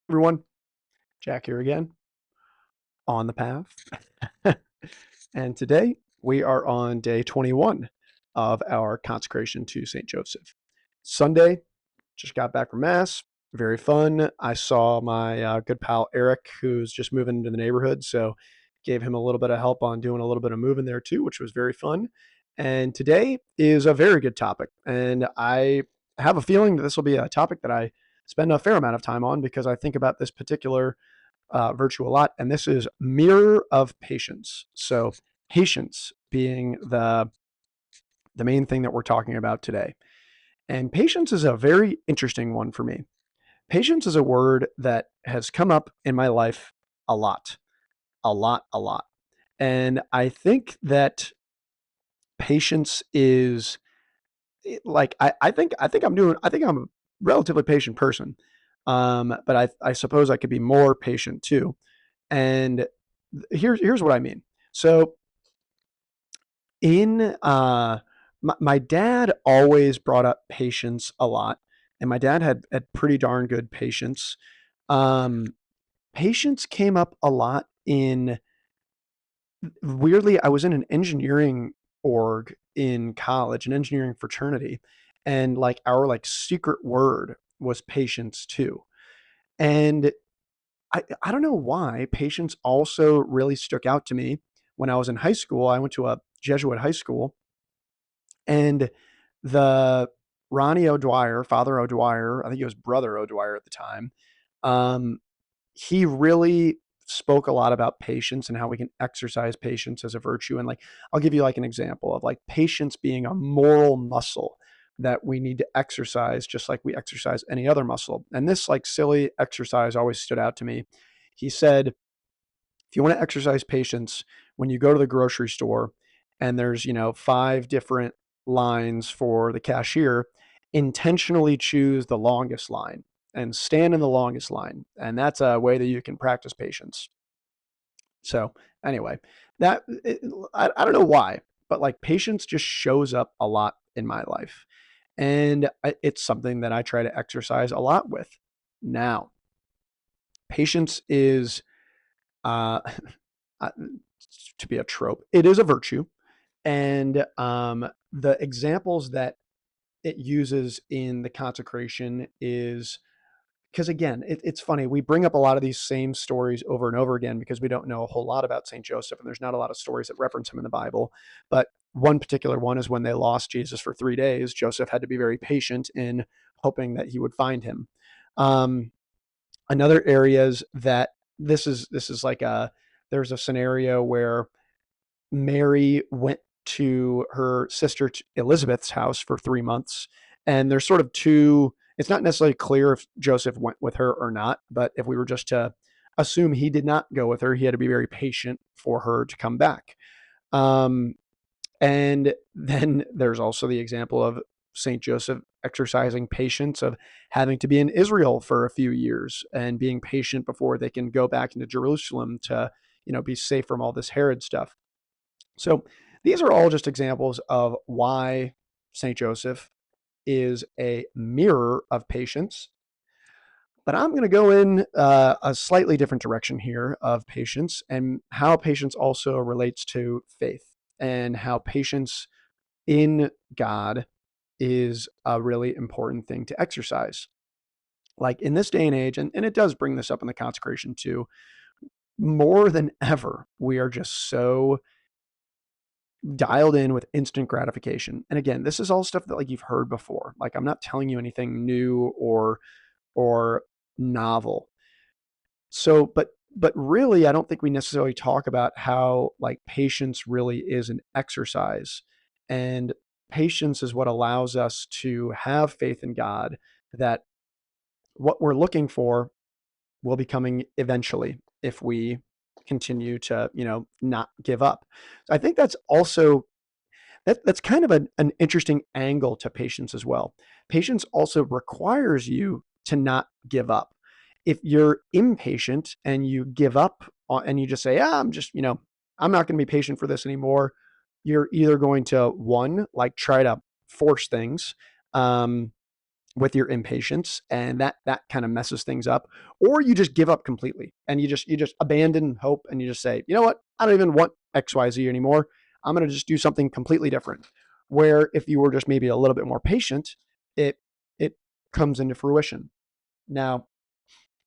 Everyone, Jack here again on the path. And today we are on day 21 of our consecration to St. Joseph. Sunday, just got back from Mass, very fun. I saw my good pal Eric, who's just moving into the neighborhood. So gave him a little bit of help on doing a little bit of moving there too, which was very fun. And today is a very good topic. And I have a feeling that this will be a topic that I spend a fair amount of time on because I think about this particular virtue a lot, and this is mirror of patience. So patience being the main thing that we're talking about today. And patience is a very interesting one for me. Patience is a word that has come up in my life a lot, a lot, a lot. And I think that patience is like I think I'm a relatively patient person. But I suppose I could be more patient too. And here's what I mean. So in my dad always brought up patience a lot, and my dad had pretty darn good patience. Um, Patience came up a lot in weirdly, I was in an engineering org in college, an engineering fraternity, and like our like secret word was patience too. And I don't know why patience also really stuck out to me when I was in high school. I went to a Jesuit high school, and the Ronnie O'Dwyer, Father O'Dwyer, I think he was Brother O'Dwyer at the time. Um, he really spoke a lot about patience and how we can exercise patience as a virtue. And like, I'll give you like an example of like patience being a moral muscle that we need to exercise just like we exercise any other muscle. And this like silly exercise always stood out to me. He said, if you want to exercise patience, when you go to the grocery store and there's, five different lines for the cashier, intentionally choose the longest line and stand in the longest line. And that's a way that you can practice patience. So, anyway, that I don't know why, but like patience just shows up a lot in my life. And it's something that I try to exercise a lot with. Now, patience is uh, uh, to be a trope. It is a virtue, and the examples that it uses in the consecration is because again, it's funny. We bring up a lot of these same stories over and over again because we don't know a whole lot about Saint Joseph, and there's not a lot of stories that reference him in the Bible. But one particular one is when they lost Jesus for 3 days. Joseph had to be very patient in hoping that he would find him. Um, Another areas that this is like a there's a scenario where Mary went to her sister Elizabeth's house for 3 months, and there's sort of two. It's not necessarily clear if Joseph went with her or not, but if we were just to assume he did not go with her, he had to be very patient for her to come back. Um, and then there's also the example of Saint Joseph exercising patience of having to be in Israel for a few years and being patient before they can go back into Jerusalem to, be safe from all this Herod stuff. So these are all just examples of why St. Joseph is a mirror of patience. But I'm going to go in a slightly different direction here of patience and how patience also relates to faith and how patience in God is a really important thing to exercise. Like in this day and age, and it does bring this up in the consecration too, more than ever, we are just so dialed in with instant gratification. And again, this is all stuff that like you've heard before. Like I'm not telling you anything new or novel. So but really I don't think we necessarily talk about how like patience really is an exercise. And patience is what allows us to have faith in God that what we're looking for will be coming eventually if we continue to, not give up. So I think that's also that's kind of an interesting angle to patience as well. Patience also requires you to not give up. If you're impatient and you give up and you just say, I'm just, I'm not going to be patient for this anymore, you're either going to, one, like try to force things, um, with your impatience, and that kind of messes things up. Or you just give up completely and you just abandon hope and you just say, you know what, I don't even want XYZ anymore. I'm going to just do something completely different. Where if you were just maybe a little bit more patient, it comes into fruition. Now,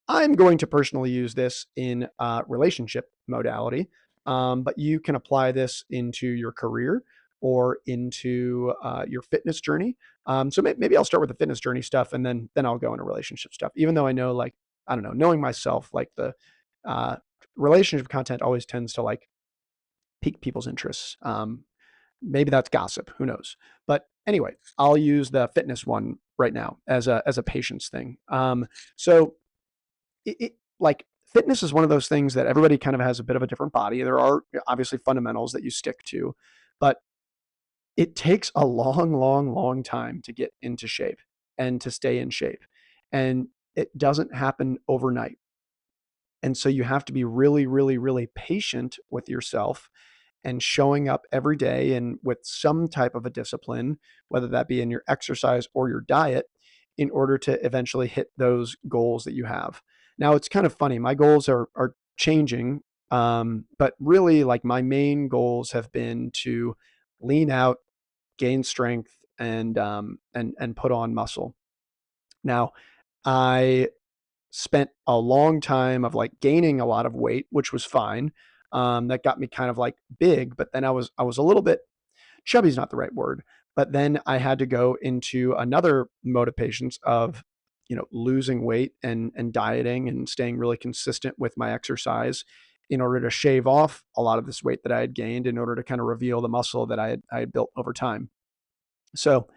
I'm going to personally use this in relationship modality, but you can apply this into your career or into your fitness journey. So maybe I'll start with the fitness journey stuff, and then I'll go into relationship stuff. Even though I know, like, I don't know, knowing myself, like the uh, relationship content always tends to like pique people's interests. Maybe that's gossip. Who knows? But anyway, I'll use the fitness one right now as a patience thing. So like fitness is one of those things that everybody kind of has a bit of a different body. There are obviously fundamentals that you stick to, but it takes a long, long, long time to get into shape and to stay in shape. And it doesn't happen overnight. And so you have to be really, really, really patient with yourself and showing up every day and with some type of a discipline, whether that be in your exercise or your diet, in order to eventually hit those goals that you have. Now, it's kind of funny. My goals are changing, but really, like my main goals have been to lean out, gain strength, and put on muscle. Now, I spent a long time of like gaining a lot of weight, which was fine. That got me kind of like big, but then I was a little bit chubby is not the right word, but then I had to go into another mode of patience of losing weight and dieting and staying really consistent with my exercise in order to shave off a lot of this weight that I had gained in order to kind of reveal the muscle that I had built over time. So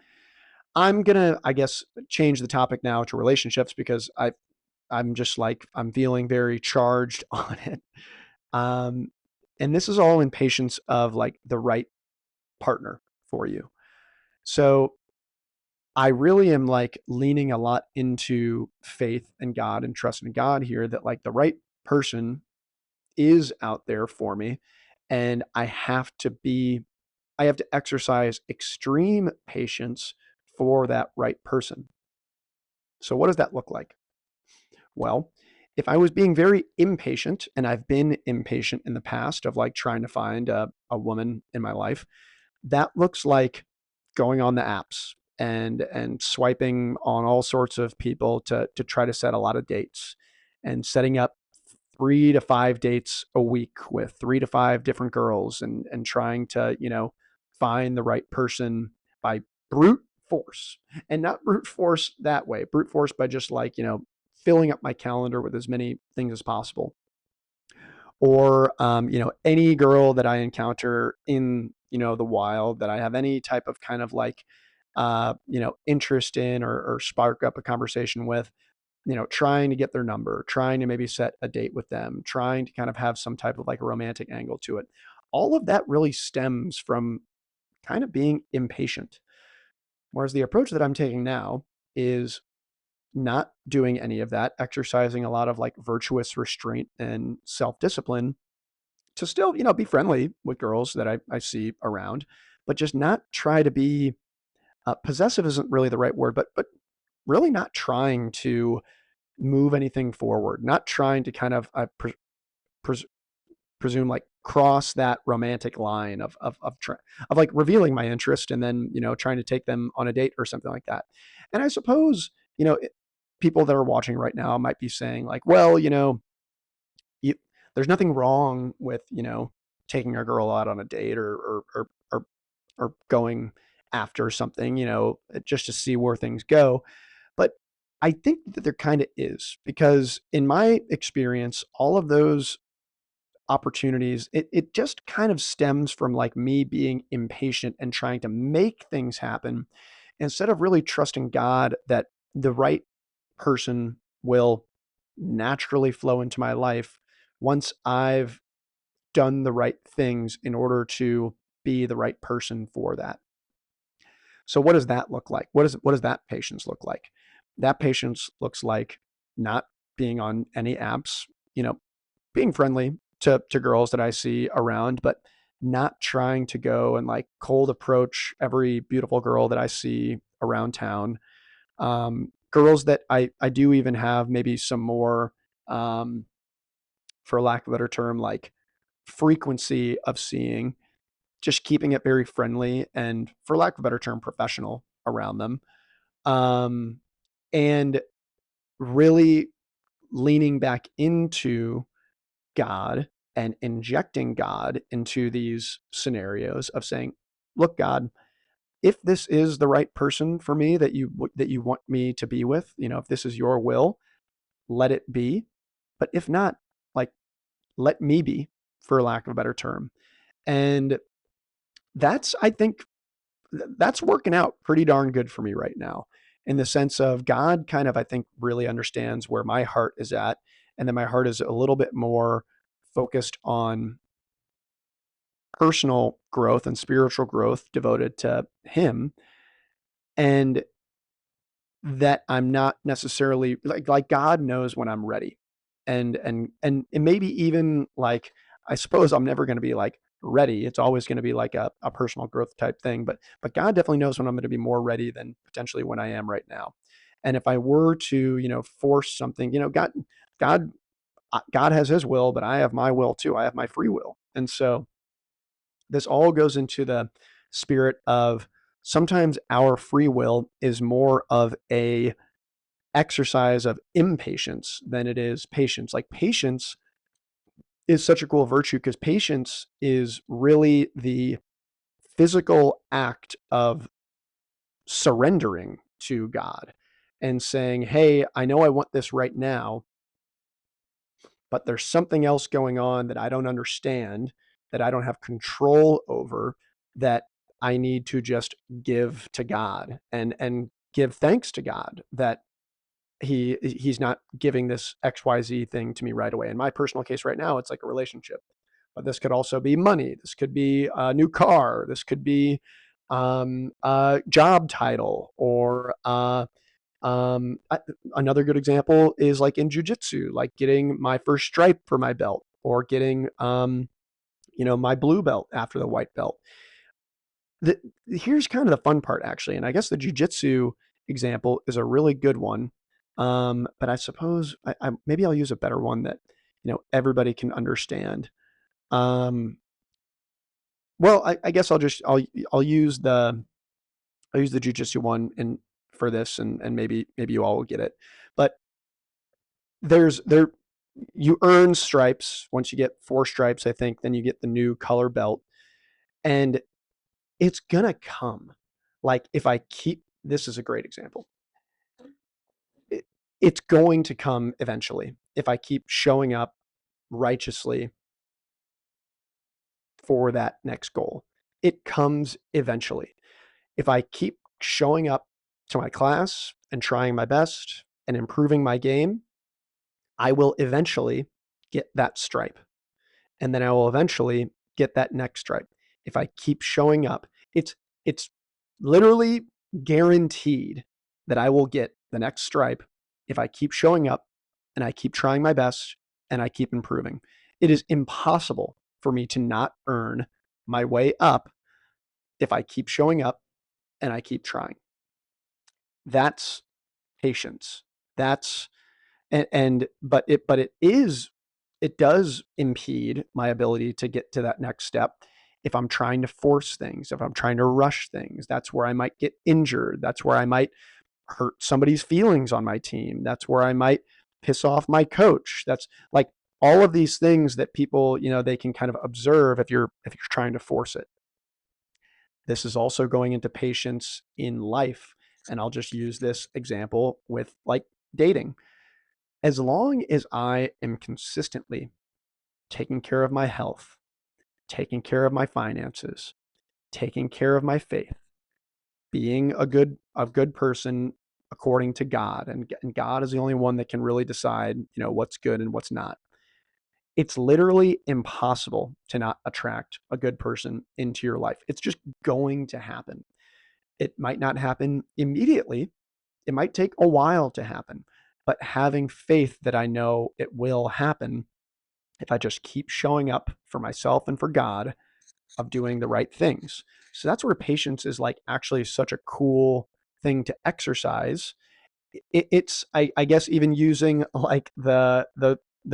I'm gonna, I guess, change the topic now to relationships because I'm just like I'm feeling very charged on it. Um, and this is all in patience of like the right partner for you. So I really am like leaning a lot into faith and God and trust in God here that like the right person is out there for me. And I have to exercise extreme patience for that right person. So what does that look like? Well, if I was being very impatient, and I've been impatient in the past of like trying to find a woman in my life, that looks like going on the apps and swiping on all sorts of people to try to set a lot of dates and setting up 3 to 5 dates a week with 3 to 5 different girls and trying to find the right person by brute force, and not brute force that way, brute force by just like filling up my calendar with as many things as possible. Or any girl that I encounter in the wild that I have any type of kind of like interest in, or spark up a conversation with, trying to get their number, trying to maybe set a date with them, trying to kind of have some type of like a romantic angle to it. All of that really stems from kind of being impatient. Whereas the approach that I'm taking now is not doing any of that, exercising a lot of like virtuous restraint and self discipline to still, be friendly with girls that I see around, but just not try to be possessive isn't really the right word, but really not trying to move anything forward, not trying to kind of pres- presume like cross that romantic line of like revealing my interest and then trying to take them on a date or something like that. And I suppose people that are watching right now might be saying like, well, you, there's nothing wrong with taking a girl out on a date or going after something just to see where things go. But I think that there kind of is, because in my experience all of those opportunities, it just kind of stems from like me being impatient and trying to make things happen instead of really trusting God that the right person will naturally flow into my life once I've done the right things in order to be the right person for that. So what does that look like? What does that patience look like? That patience looks like not being on any apps, being friendly to girls that I see around, but not trying to go and like cold approach every beautiful girl that I see around town. Girls that I do even have maybe some more, um, for lack of a better term, like frequency of seeing, just keeping it very friendly and, for lack of a better term, professional around them. Um, and really leaning back into God and injecting God into these scenarios of saying, look, God, if this is the right person for me that you want me to be with, if this is your will, let it be. But if not, like, let me be, for lack of a better term. And that's, I think, that's working out pretty darn good for me right now, in the sense of God kind of, I think, really understands where my heart is at. And then my heart is a little bit more focused on personal growth and spiritual growth devoted to Him. And that I'm not necessarily like God knows when I'm ready. And maybe even like, I suppose I'm never going to be like ready. It's always going to be like a personal growth type thing, but God definitely knows when I'm going to be more ready than potentially when I am right now. And if I were to, force something, God God has his will, but I have my will too. I have my free will. And so this all goes into the spirit of, sometimes our free will is more of a exercise of impatience than it is patience. Like, patience is such a cool virtue because patience is really the physical act of surrendering to God and saying, hey, I know I want this right now, but there's something else going on that I don't understand, that I don't have control over, that I need to just give to God and give thanks to God that he's not giving this XYZ thing to me right away. In my personal case right now, it's like a relationship, but this could also be money. This could be a new car. This could be a job title, or um, another good example is like in jujitsu, like getting my first stripe for my belt, or getting my blue belt after the white belt. The, Here's kind of the fun part, actually, and I guess the jujitsu example is a really good one. But I suppose maybe I'll use a better one that everybody can understand. Um, well, I guess I'll use the jujitsu one and for this, and maybe you all will get it. But there you earn stripes. Once you get 4 stripes, I think, then you get the new color belt, and it's gonna come. Like, if I keep, this is a great example. It, it's going to come eventually if I keep showing up righteously for that next goal. It comes eventually. If I keep showing up to my class and trying my best and improving my game, I will eventually get that stripe. And then I will eventually get that next stripe. If I keep showing up, it's literally guaranteed that I will get the next stripe if I keep showing up and I keep trying my best and I keep improving. It is impossible for me to not earn my way up if I keep showing up and I keep trying. That's patience. That's and it does impede my ability to get to that next step if I'm trying to force things, if I'm trying to rush things. That's where I might get injured. That's where I might hurt somebody's feelings on my team. That's where I might piss off my coach. That's like all of these things that people, they can kind of observe if you're trying to force it. This is also going into patience in life. And I'll just use this example with like dating. As long as I am consistently taking care of my health, taking care of my finances, taking care of my faith, being a good person according to God, and God is the only one that can really decide, what's good and what's not. It's literally impossible to not attract a good person into your life. It's just going to happen. It might not happen immediately. It might take a while to happen, but having faith that I know it will happen if I just keep showing up for myself and for God, of doing the right things. So that's where patience is like actually such a cool thing to exercise. it's I guess even using like the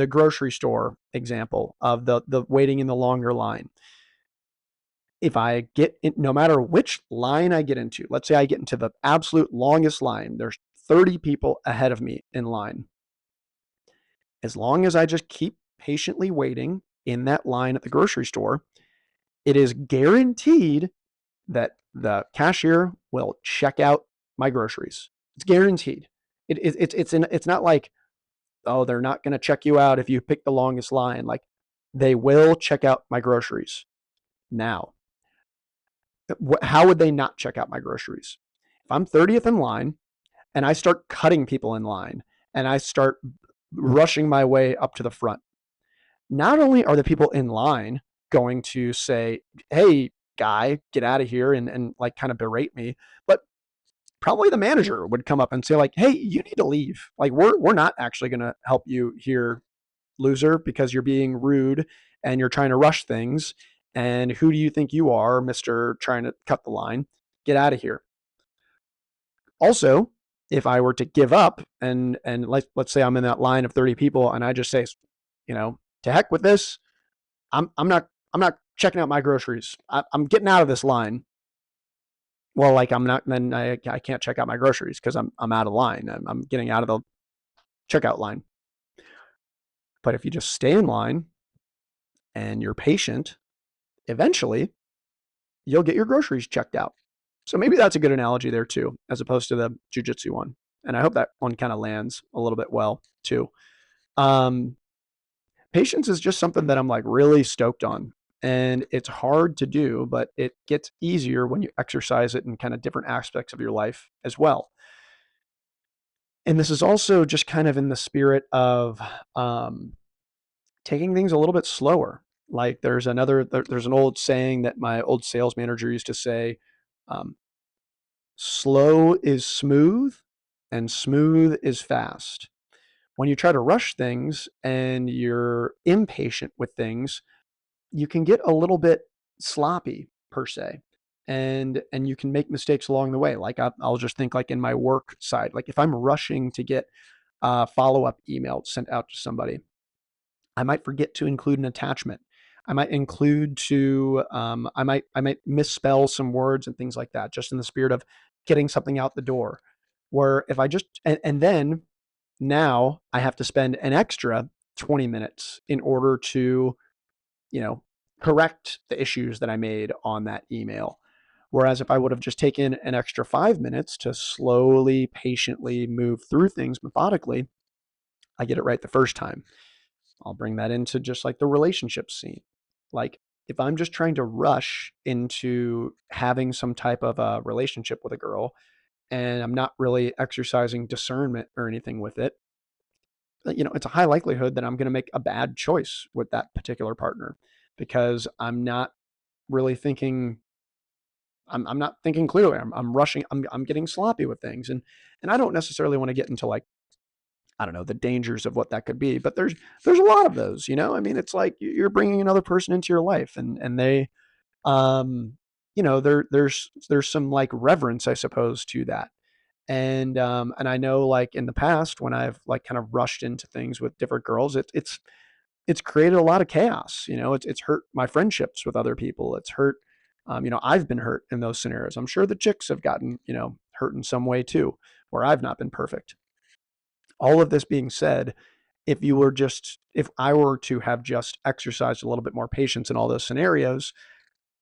grocery store example of the waiting in the longer line. If I get in, no matter which line I get into, let's say I get into the absolute longest line, there's 30 people ahead of me in line. As long as I just keep patiently waiting in that line at the grocery store, it is guaranteed that the cashier will check out my groceries. It's guaranteed. It's not like, oh, they're not going to check you out if you pick the longest line. Like, they will check out my groceries. Now, how would they not check out my groceries? If I'm 30th in line and I start cutting people in line and I start rushing my way up to the front, not only are the people in line going to say, hey, guy, get out of here, and like kind of berate me, but probably the manager would come up and say, like, hey, you need to leave. Like, we're not actually going to help you here, loser, because you're being rude and you're trying to rush things. And who do you think you are, Mr. Trying to cut the line? Get out of here. Also, if I were to give up and let's say I'm in that line of 30 people and I just say, to heck with this, I'm not checking out my groceries. I'm getting out of this line. Well, like I'm not, then I can't check out my groceries because I'm out of line. I'm getting out of the checkout line. But if you just stay in line and you're patient, eventually you'll get your groceries checked out. So maybe that's a good analogy there too, as opposed to the jujitsu one. And I hope that one kind of lands a little bit well too. Um, Patience is just something that I'm like really stoked on. And it's hard to do, but it gets easier when you exercise it in kind of different aspects of your life as well. And this is also just kind of in the spirit of um, taking things a little bit slower. Like there's an old saying that my old sales manager used to say, um, slow is smooth and smooth is fast. When you try to rush things and you're impatient with things, you can get a little bit sloppy per se, and you can make mistakes along the way. Like I'll just think like in my work side, like if I'm rushing to get a follow-up email sent out to somebody, I might forget to include an attachment. I might include to I might misspell some words and things like that, just in the spirit of getting something out the door. Where if I just and then now I have to spend an extra 20 minutes in order to, you know, correct the issues that I made on that email. Whereas if I would have just taken an extra 5 minutes to slowly, patiently move through things methodically, I get it right the first time. I'll bring that into just like the relationship scene. Like if I'm just trying to rush into having some type of a relationship with a girl and I'm not really exercising discernment or anything with it, it's a high likelihood that I'm going to make a bad choice with that particular partner because I'm not really thinking. I'm not thinking clearly. I'm rushing. I'm getting sloppy with things, and I don't necessarily want to get into like, I don't know, the dangers of what that could be. But there's a lot of those. I mean, it's like you're bringing another person into your life, and they, um, there's some like reverence, I suppose, to that. And I know like in the past when I've like kind of rushed into things with different girls, it's created a lot of chaos. It's hurt my friendships with other people. It's hurt. I've been hurt in those scenarios. I'm sure the chicks have gotten hurt in some way too, where I've not been perfect. All of this being said, if I were to have just exercised a little bit more patience in all those scenarios,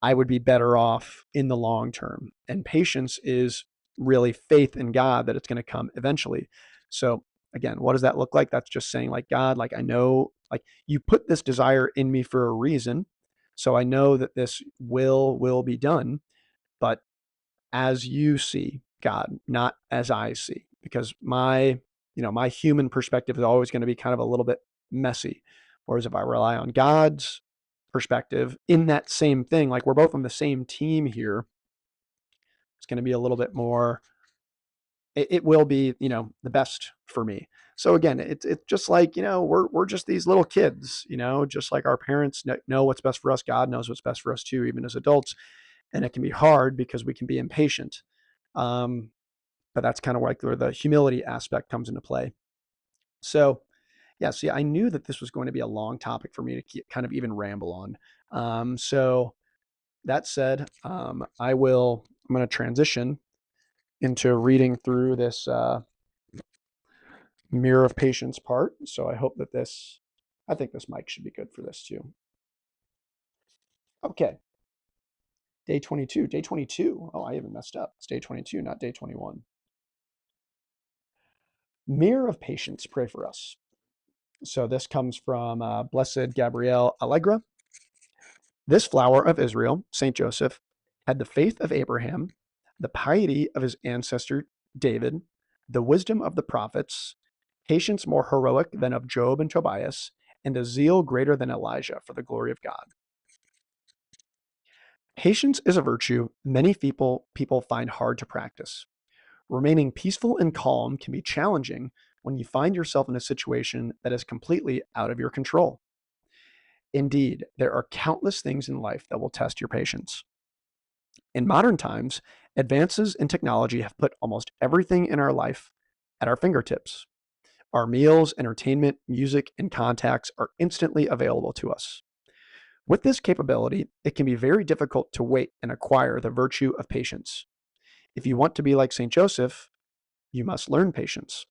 I would be better off in the long term. And patience is really faith in God that it's going to come eventually. So again, what does that look like? That's just saying like, God, like I know, like you put this desire in me for a reason. So I know that this will be done, but as you see, God, not as I see, because my human perspective is always going to be kind of a little bit messy. Whereas if I rely on God's perspective in that same thing, like we're both on the same team here, it's going to be a little bit more, it will be, the best for me. So again, it's just like, we're just these little kids, just like our parents know what's best for us. God knows what's best for us too, even as adults. And it can be hard because we can be impatient. Um, but that's kind of like where the humility aspect comes into play. So, yeah, see, I knew that this was going to be a long topic for me to keep, kind of even ramble on. So that said, I'm going to transition into reading through this mirror of patience part. So I hope that I think this mic should be good for this too. Okay. Day 22. Day 22. Oh, I even messed up. It's day 22, not day 21. Mirror of patience, pray for us. So this comes from Blessed Gabrielle Allegra. This flower of Israel, Saint Joseph, had the faith of Abraham, the piety of his ancestor David, the wisdom of the prophets, patience more heroic than of Job and Tobias, and a zeal greater than Elijah for the glory of God. Patience is a virtue many people find hard to practice. Remaining peaceful and calm can be challenging when you find yourself in a situation that is completely out of your control. Indeed, there are countless things in life that will test your patience. In modern times, advances in technology have put almost everything in our life at our fingertips. Our meals, entertainment, music, and contacts are instantly available to us. With this capability, it can be very difficult to wait and acquire the virtue of patience. If you want to be like St. Joseph, you must learn patience.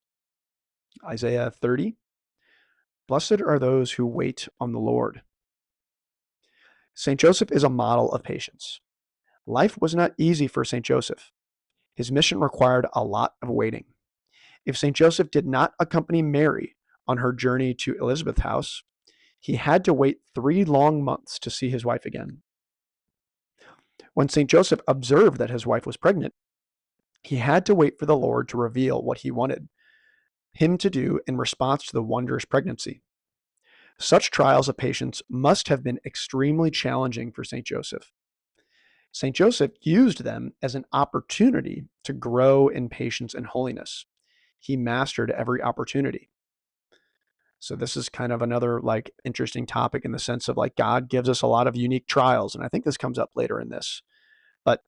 Isaiah 30. Blessed are those who wait on the Lord. St. Joseph is a model of patience. Life was not easy for St. Joseph. His mission required a lot of waiting. If St. Joseph did not accompany Mary on her journey to Elizabeth's house, he had to wait 3 long months to see his wife again. When St. Joseph observed that his wife was pregnant, he had to wait for the Lord to reveal what he wanted him to do in response to the wondrous pregnancy. Such trials of patience must have been extremely challenging for St. Joseph. St. Joseph used them as an opportunity to grow in patience and holiness. He mastered every opportunity. So this is kind of another like interesting topic in the sense of like God gives us a lot of unique trials, and I think this comes up later in this. But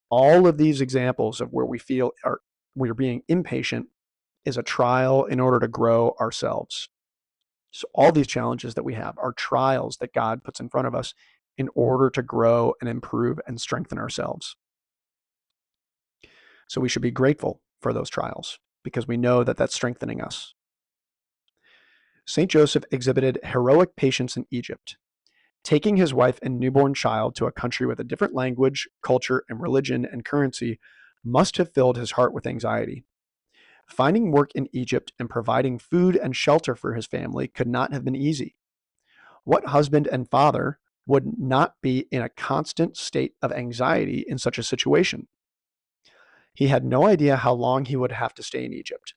all of these examples of where we feel we're being impatient is a trial in order to grow ourselves. So all these challenges that we have are trials that God puts in front of us in order to grow and improve and strengthen ourselves. So we should be grateful for those trials because we know that that's strengthening us. St. Joseph exhibited heroic patience in Egypt. Taking his wife and newborn child to a country with a different language, culture, and religion and currency must have filled his heart with anxiety. Finding work in Egypt and providing food and shelter for his family could not have been easy. What husband and father would not be in a constant state of anxiety in such a situation? He had no idea how long he would have to stay in Egypt.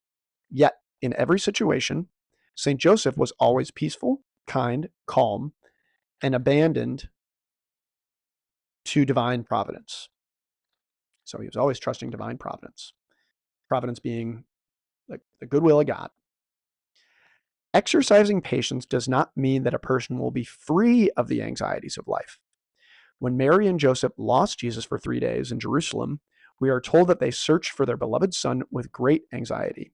Yet, in every situation, St. Joseph was always peaceful, kind, calm, and abandoned to divine providence. So he was always trusting divine providence. Providence being like the goodwill of God. Exercising patience does not mean that a person will be free of the anxieties of life. When Mary and Joseph lost Jesus for 3 days in Jerusalem, we are told that they searched for their beloved son with great anxiety.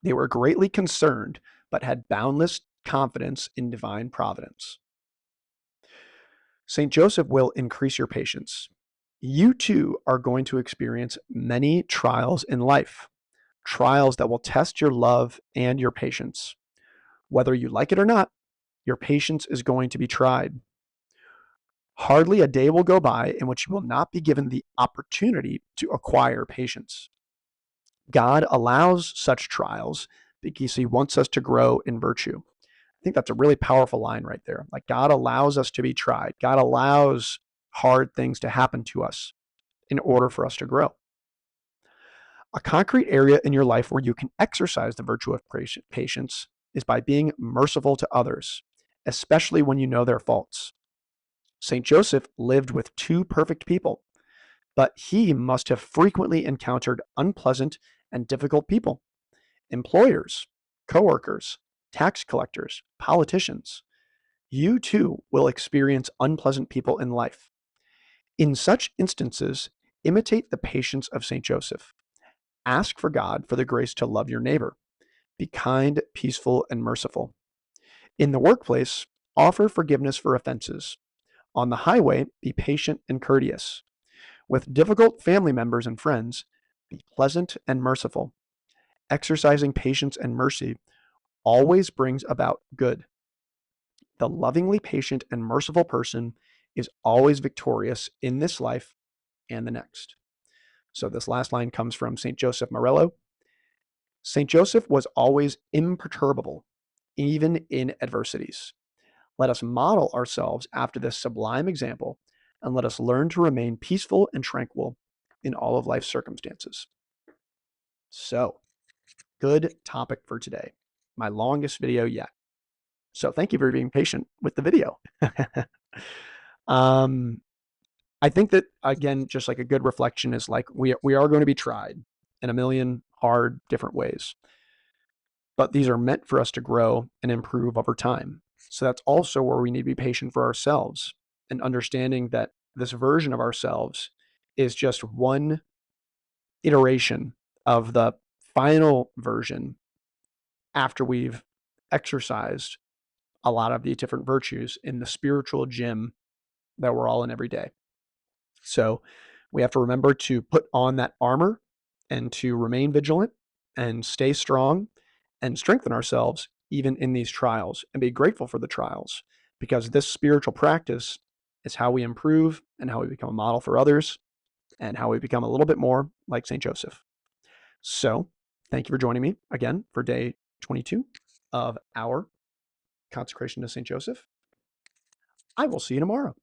They were greatly concerned, but had boundless confidence in divine providence. St. Joseph will increase your patience. You too are going to experience many trials in life, trials that will test your love and your patience. Whether you like it or not, your patience is going to be tried. Hardly a day will go by in which you will not be given the opportunity to acquire patience. God allows such trials because he wants us to grow in virtue. I think that's a really powerful line right there. Like God allows us to be tried. God allows hard things to happen to us in order for us to grow. A concrete area in your life where you can exercise the virtue of patience is by being merciful to others, especially when you know their faults. St. Joseph lived with 2 perfect people, but he must have frequently encountered unpleasant and difficult people, employers, coworkers, tax collectors, politicians. You too will experience unpleasant people in life. In such instances, imitate the patience of St. Joseph. Ask for God for the grace to love your neighbor. Be kind, peaceful, and merciful. In the workplace, offer forgiveness for offenses. On the highway, be patient and courteous. With difficult family members and friends, be pleasant and merciful. Exercising patience and mercy always brings about good. The lovingly patient and merciful person is always victorious in this life and the next. So, this last line comes from St. Joseph Morello. St. Joseph was always imperturbable, even in adversities. Let us model ourselves after this sublime example, and let us learn to remain peaceful and tranquil in all of life's circumstances. So, good topic for today. My longest video yet. So, thank you for being patient with the video. um, I think that, again, just like a good reflection is like we are going to be tried in a million hard different ways, but these are meant for us to grow and improve over time. So that's also where we need to be patient for ourselves and understanding that this version of ourselves is just one iteration of the final version after we've exercised a lot of the different virtues in the spiritual gym that we're all in every day. So we have to remember to put on that armor and to remain vigilant and stay strong and strengthen ourselves even in these trials and be grateful for the trials, because this spiritual practice is how we improve and how we become a model for others and how we become a little bit more like St. Joseph. So thank you for joining me again for day 22 of our consecration to St. Joseph. I will see you tomorrow.